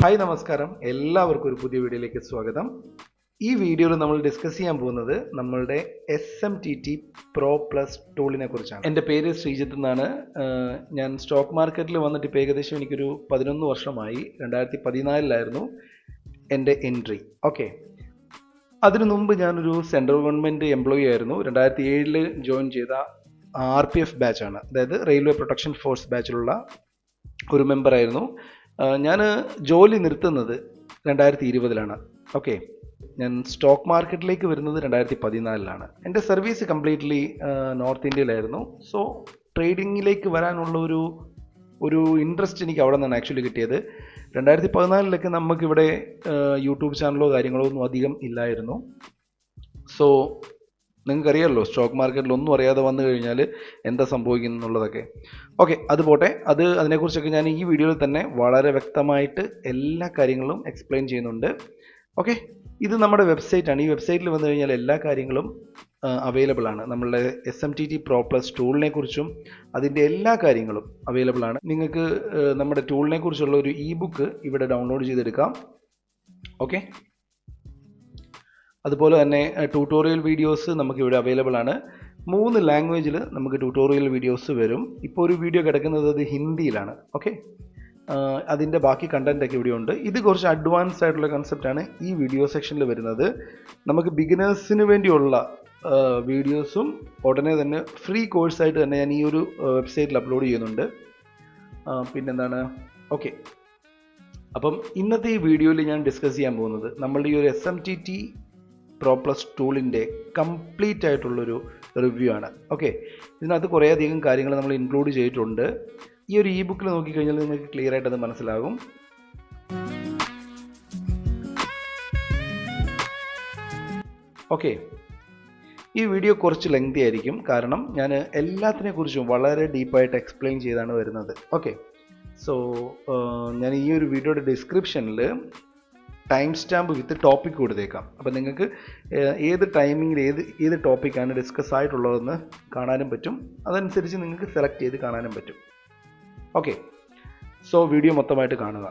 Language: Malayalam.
ഹായ് നമസ്കാരം, എല്ലാവർക്കും ഒരു പുതിയ വീഡിയോയിലേക്ക് സ്വാഗതം. ഈ വീഡിയോയിൽ നമ്മൾ ഡിസ്കസ് ചെയ്യാൻ പോകുന്നത് നമ്മളുടെ SMTT Pro Plus ടൂളിനെ കുറിച്ചാണ്. എൻ്റെ പേര് ശ്രീജിത്ത് എന്നാണ്. ഞാൻ സ്റ്റോക്ക് മാർക്കറ്റിൽ വന്നിട്ട് ഇപ്പോൾ ഏകദേശം എനിക്കൊരു 11 വർഷമായി. 2014 എൻ്റെ എൻട്രി. ഓക്കെ, അതിനു മുമ്പ് ഞാനൊരു സെൻട്രൽ ഗവൺമെൻറ് എംപ്ലോയി ആയിരുന്നു. 2007 ജോയിൻ ചെയ്ത RPF ബാച്ചാണ്, അതായത് റെയിൽവേ പ്രൊട്ടക്ഷൻ ഫോഴ്സ് ബാച്ചിലുള്ള ഒരു മെമ്പറായിരുന്നു. ഞാൻ ജോലി നിർത്തുന്നത് 2020 ഓക്കെ, ഞാൻ സ്റ്റോക്ക് മാർക്കറ്റിലേക്ക് വരുന്നത് 2014 എൻ്റെ സർവീസ് കംപ്ലീറ്റ്ലി നോർത്ത് ഇന്ത്യയിലായിരുന്നു. സോ ട്രേഡിങ്ങിലേക്ക് വരാനുള്ള ഒരു ഇൻട്രസ്റ്റ് എനിക്ക് അവിടെ നിന്നാണ് ആക്ച്വലി കിട്ടിയത്. 2014 നമുക്കിവിടെ യൂട്യൂബ് ചാനലോ കാര്യങ്ങളോ ഒന്നും അധികം ഇല്ലായിരുന്നു. സോ നിങ്ങൾക്കറിയാമല്ലോ, സ്റ്റോക്ക് മാർക്കറ്റിൽ ഒന്നും അറിയാതെ വന്നു കഴിഞ്ഞാൽ എന്താ സംഭവിക്കുന്നു എന്നുള്ളതൊക്കെ. ഓക്കെ, അത് പോട്ടെ. അതിനെക്കുറിച്ചൊക്കെ ഞാൻ ഈ വീഡിയോയിൽ തന്നെ വളരെ വ്യക്തമായിട്ട് എല്ലാ കാര്യങ്ങളും എക്സ്പ്ലെയിൻ ചെയ്യുന്നുണ്ട്. ഓക്കെ, ഇത് നമ്മുടെ വെബ്സൈറ്റാണ്. ഈ വെബ്സൈറ്റിൽ വന്നു കഴിഞ്ഞാൽ എല്ലാ കാര്യങ്ങളും അവൈലബിൾ ആണ്. നമ്മളുടെ SMTT Pro Plus ടൂളിനെ കുറിച്ചും അതിൻ്റെ എല്ലാ കാര്യങ്ങളും അവൈലബിൾ ആണ്. നിങ്ങൾക്ക് നമ്മുടെ ടൂളിനെ കുറിച്ചുള്ള ഒരു ബുക്ക് ഇവിടെ ഡൗൺലോഡ് ചെയ്തെടുക്കാം. ഓക്കെ, അതുപോലെ തന്നെ ട്യൂട്ടോറിയൽ വീഡിയോസ് നമുക്കിവിടെ അവൈലബിൾ ആണ്. 3 ലാംഗ്വേജിൽ നമുക്ക് ട്യൂട്ടോറിയൽ വീഡിയോസ് വരും. ഇപ്പോൾ ഒരു വീഡിയോ കിടക്കുന്നത് അത് ഹിന്ദിയിലാണ്. ഓക്കെ, അതിൻ്റെ ബാക്കി കണ്ടൻറ്റൊക്കെ ഇവിടെ ഉണ്ട്. ഇത് കുറച്ച് അഡ്വാൻസ് ആയിട്ടുള്ള കൺസെപ്റ്റാണ് ഈ വീഡിയോ സെക്ഷനിൽ വരുന്നത്. നമുക്ക് ബിഗിനേഴ്സിന് വേണ്ടിയുള്ള വീഡിയോസും ഉടനെ തന്നെ ഫ്രീ കോഴ്സായിട്ട് തന്നെ ഞാൻ ഈ ഒരു വെബ്സൈറ്റിൽ അപ്ലോഡ് ചെയ്യുന്നുണ്ട്. പിന്നെന്താണ്, ഓക്കെ, അപ്പം ഇന്നത്തെ ഈ വീഡിയോയിൽ ഞാൻ ഡിസ്കസ് ചെയ്യാൻ പോകുന്നത് നമ്മളുടെ ഈ ഒരു SMTT Pro Plus ടൂളിൻ്റെ കംപ്ലീറ്റ് ആയിട്ടുള്ളൊരു റിവ്യൂ ആണ്. ഓക്കെ, ഇതിനകത്ത് കുറേയധികം കാര്യങ്ങൾ നമ്മൾ ഇൻക്ലൂഡ് ചെയ്തിട്ടുണ്ട്. ഈ ഒരു ബുക്കിൽ നോക്കിക്കഴിഞ്ഞാൽ നിങ്ങൾക്ക് ക്ലിയർ ആയിട്ട് അത് മനസ്സിലാകും. ഓക്കെ, ഈ വീഡിയോ കുറച്ച് ലെങ്തി ആയിരിക്കും, കാരണം ഞാൻ എല്ലാത്തിനെക്കുറിച്ചും വളരെ ഡീപ്പായിട്ട് എക്സ്പ്ലെയിൻ ചെയ്താണ് വരുന്നത്. ഓക്കെ, സോ ഞാൻ ഈ ഒരു വീഡിയോയുടെ ഡിസ്ക്രിപ്ഷനിൽ ടൈം സ്റ്റാമ്പ് വിത്ത് ടോപ്പിക് കൊടുത്തേക്കാം. അപ്പോൾ നിങ്ങൾക്ക് ഏത് ടൈമിങ്ങിൽ ഏത് ടോപ്പിക്കാണ് ഡിസ്കസ് ആയിട്ടുള്ളതെന്ന് കാണാനും പറ്റും. അതനുസരിച്ച് നിങ്ങൾക്ക് സെലക്ട് ചെയ്ത് കാണാനും പറ്റും. ഓക്കെ, സോ വീഡിയോ മൊത്തമായിട്ട് കാണുക.